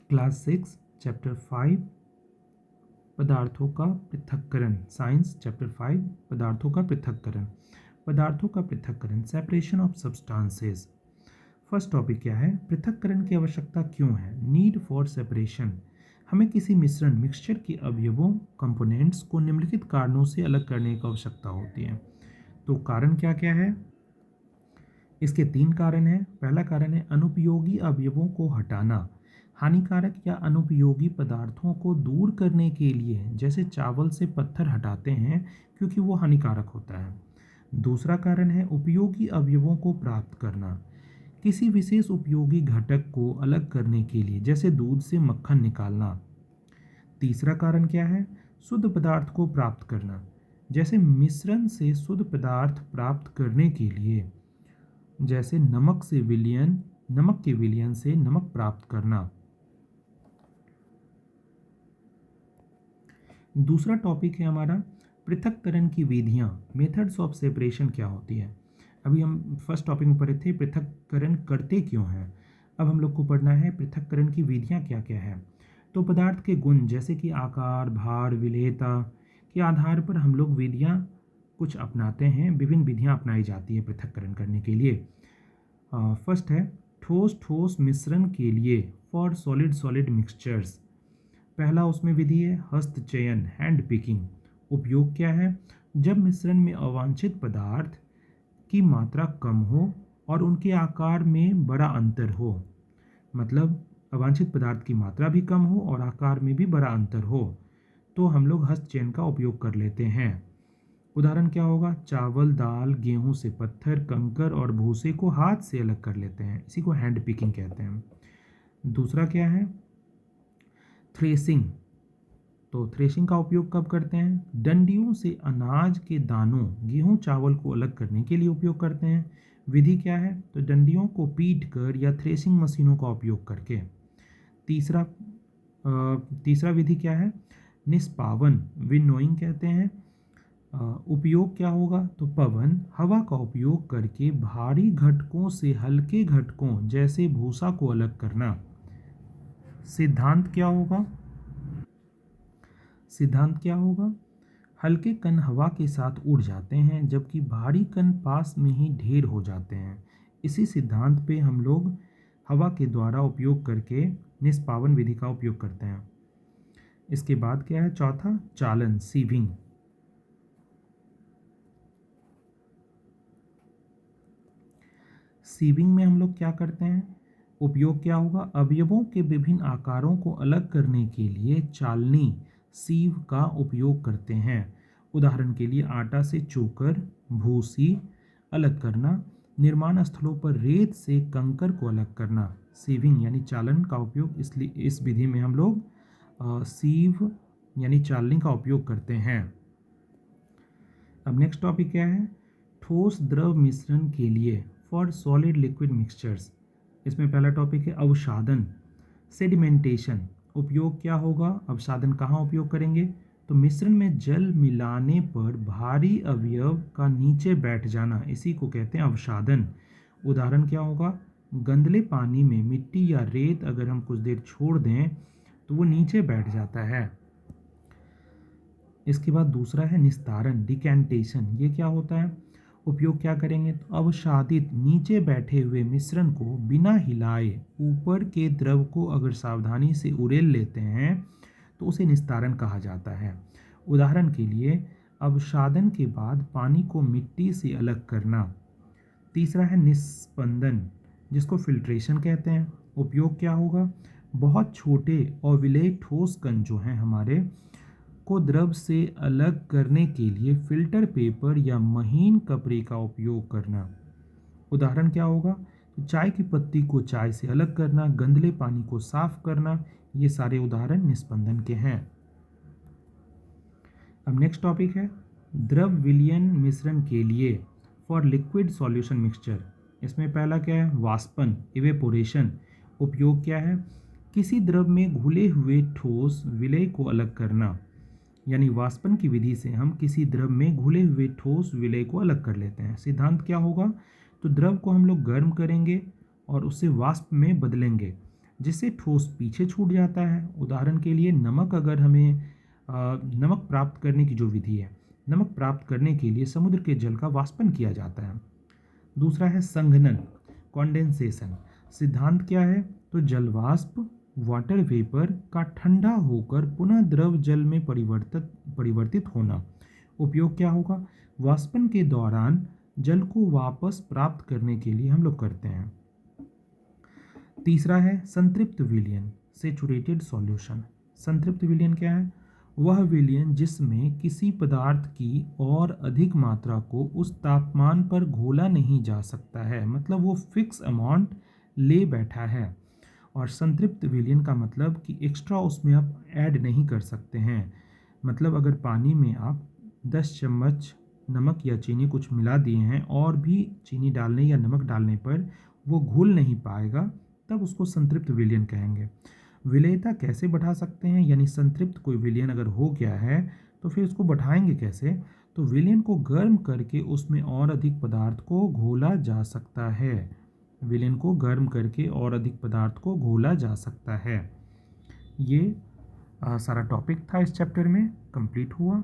Class 6 chapter 5 पदार्थों का पृथक्करण। साइंस चैप्टर 5 पदार्थों का पृथक्करण। पदार्थों का पृथक्करण, separation of substances. First topic क्या है? पृथक्करण की आवश्यकता क्यों है? Need for separation. हमें किसी मिक्सचर के अवयवों कंपोनेंट्स को निम्नलिखित कारणों से अलग करने की आवश्यकता होती है। तो कारण क्या क्या है? इसके 3 कारण हैं। पहला कारण है अनुपयोगी अवयवों को हटाना। हानिकारक या अनुपयोगी पदार्थों को दूर करने के लिए, जैसे चावल से पत्थर हटाते हैं क्योंकि वो हानिकारक होता है। दूसरा कारण है उपयोगी अवयवों को प्राप्त करना। किसी विशेष उपयोगी घटक को अलग करने के लिए, जैसे दूध से मक्खन निकालना। तीसरा कारण क्या है? शुद्ध पदार्थ को प्राप्त करना, जैसे मिश्रण से शुद्ध पदार्थ प्राप्त करने के लिए, जैसे नमक के विलयन से नमक प्राप्त करना। दूसरा टॉपिक है हमारा पृथक्करण की विधियां। मेथड्स ऑफ सेपरेशन क्या होती है? अभी हम फर्स्ट टॉपिक में पढ़े थे पृथक्करण करते क्यों हैं। अब हम लोग को पढ़ना है पृथक्करण की विधियां क्या क्या है। तो पदार्थ के गुण, जैसे कि आकार, भार, विलेयता के आधार पर हम लोग विधियां कुछ अपनाते हैं। विभिन्न विधियां अपनाई जाती है पृथक्करण करने के लिए। फर्स्ट है ठोस ठोस मिश्रण के लिए, फॉर सॉलिड सॉलिड मिक्सचर्स। पहला उसमें विधि है हस्तचयन, हैंड पिकिंग। उपयोग क्या है? जब मिश्रण में अवांछित पदार्थ की मात्रा कम हो और उनके आकार में बड़ा अंतर हो, मतलब अवांछित पदार्थ की मात्रा भी कम हो और आकार में भी बड़ा अंतर हो, तो हम लोग हस्तचयन का उपयोग कर लेते हैं। उदाहरण क्या होगा? चावल, दाल, गेहूं से पत्थर, कंकर और भूसे को हाथ से अलग कर लेते हैं। इसी को हैंड पिकिंग कहते हैं। दूसरा क्या है? थ्रेसिंग। तो थ्रेसिंग का उपयोग कब करते हैं? डंडियों से अनाज के दानों, गेहूं, चावल को अलग करने के लिए उपयोग करते हैं। विधि क्या है? तो डंडियों को पीट कर या थ्रेसिंग मशीनों का उपयोग करके। तीसरा विधि क्या है? निष्पावन, विनोइंग कहते हैं। उपयोग क्या होगा? तो पवन, हवा का उपयोग करके भारी घटकों से हल्के घटकों जैसे भूसा को अलग करना। सिद्धांत क्या होगा? हल्के कण हवा के साथ उड़ जाते हैं जबकि भारी कण पास में ही ढेर हो जाते हैं। इसी सिद्धांत पे हम लोग हवा के द्वारा उपयोग करके निष्पावन विधि का उपयोग करते हैं। इसके बाद क्या है? चौथा चालन, सीविंग। सीविंग में हम लोग क्या करते हैं? उपयोग क्या होगा? अवयवों के विभिन्न आकारों को अलग करने के लिए चालनी, सीव का उपयोग करते हैं। उदाहरण के लिए आटा से चोकर, भूसी अलग करना। निर्माण स्थलों पर रेत से कंकर को अलग करना। सीविंग यानी चालन का उपयोग, इसलिए इस विधि में हम लोग सीव यानी चालनी का उपयोग करते हैं। अब नेक्स्ट टॉपिक क्या है? ठोस द्रव मिश्रण के लिए, फॉर सॉलिड लिक्विड मिक्सचर्स। इसमें पहला टॉपिक है अवसादन, सेडिमेंटेशन। उपयोग क्या होगा? अवसादन कहाँ उपयोग करेंगे? तो मिश्रण में जल मिलाने पर भारी अवयव का नीचे बैठ जाना, इसी को कहते हैं अवसादन। उदाहरण क्या होगा? गंदले पानी में मिट्टी या रेत अगर हम कुछ देर छोड़ दें तो वो नीचे बैठ जाता है। इसके बाद दूसरा है निस्तारण, डिकैंटेशन। ये क्या होता है? उपयोग क्या करेंगे? तो अवसादित नीचे बैठे हुए मिश्रण को बिना हिलाए ऊपर के द्रव को अगर सावधानी से उड़ेल लेते हैं तो उसे निस्तारण कहा जाता है। उदाहरण के लिए अवसादन के बाद पानी को मिट्टी से अलग करना। तीसरा है निस्पंदन, जिसको फिल्ट्रेशन कहते हैं। उपयोग क्या होगा? बहुत छोटे और विलेय ठोस कण जो हैं हमारे को द्रव से अलग करने के लिए फिल्टर पेपर या महीन कपड़े का उपयोग करना। उदाहरण क्या होगा? तो चाय की पत्ती को चाय से अलग करना, गंदले पानी को साफ करना। ये सारे उदाहरण निस्पंदन के हैं। अब नेक्स्ट टॉपिक है द्रव विलयन मिश्रण के लिए, फॉर लिक्विड सॉल्यूशन मिक्सचर। इसमें पहला क्या है? वाष्पन, इवेपोरेशन। उपयोग क्या है? किसी द्रव में घुले हुए ठोस विलय को अलग करना, यानी वाष्पन की विधि से हम किसी द्रव में घुले हुए ठोस विलय को अलग कर लेते हैं। सिद्धांत क्या होगा? तो द्रव को हम लोग गर्म करेंगे और उससे वाष्प में बदलेंगे। जिससे ठोस पीछे छूट जाता है। उदाहरण के लिए नमक, अगर हमें नमक प्राप्त करने की जो विधि है, नमक प्राप्त करने के लिए समुद्र के जल का वाष्पन किया जाता है। दूसरा है संघनन, कॉन्डेंसेशन। सिद्धांत क्या है? तो जलवाष्प, वाटर वेपर का ठंडा होकर पुनः द्रव जल में परिवर्तित होना। उपयोग क्या होगा? वाष्पन के दौरान जल को वापस प्राप्त करने के लिए हम लोग करते हैं। तीसरा है संतृप्त विलयन, सेचुरेटेड सॉल्यूशन। संतृप्त विलयन क्या है? वह विलयन जिसमें किसी पदार्थ की और अधिक मात्रा को उस तापमान पर घोला नहीं जा सकता है, मतलब वो फिक्स अमाउंट ले बैठा है। और संतृप्त विलयन का मतलब कि एक्स्ट्रा उसमें आप ऐड नहीं कर सकते हैं। मतलब अगर पानी में आप 10 चम्मच नमक या चीनी कुछ मिला दिए हैं और भी चीनी डालने या नमक डालने पर वो घुल नहीं पाएगा, तब उसको संतृप्त विलयन कहेंगे। विलेयता कैसे बढ़ा सकते हैं? यानी संतृप्त कोई विलयन अगर हो गया है तो फिर उसको बढ़ाएंगे कैसे? तो विलयन को गर्म करके उसमें और अधिक पदार्थ को घोला जा सकता है। विलयन को गर्म करके और अधिक पदार्थ को घोला जा सकता है। ये सारा टॉपिक था इस चैप्टर में, कंप्लीट हुआ।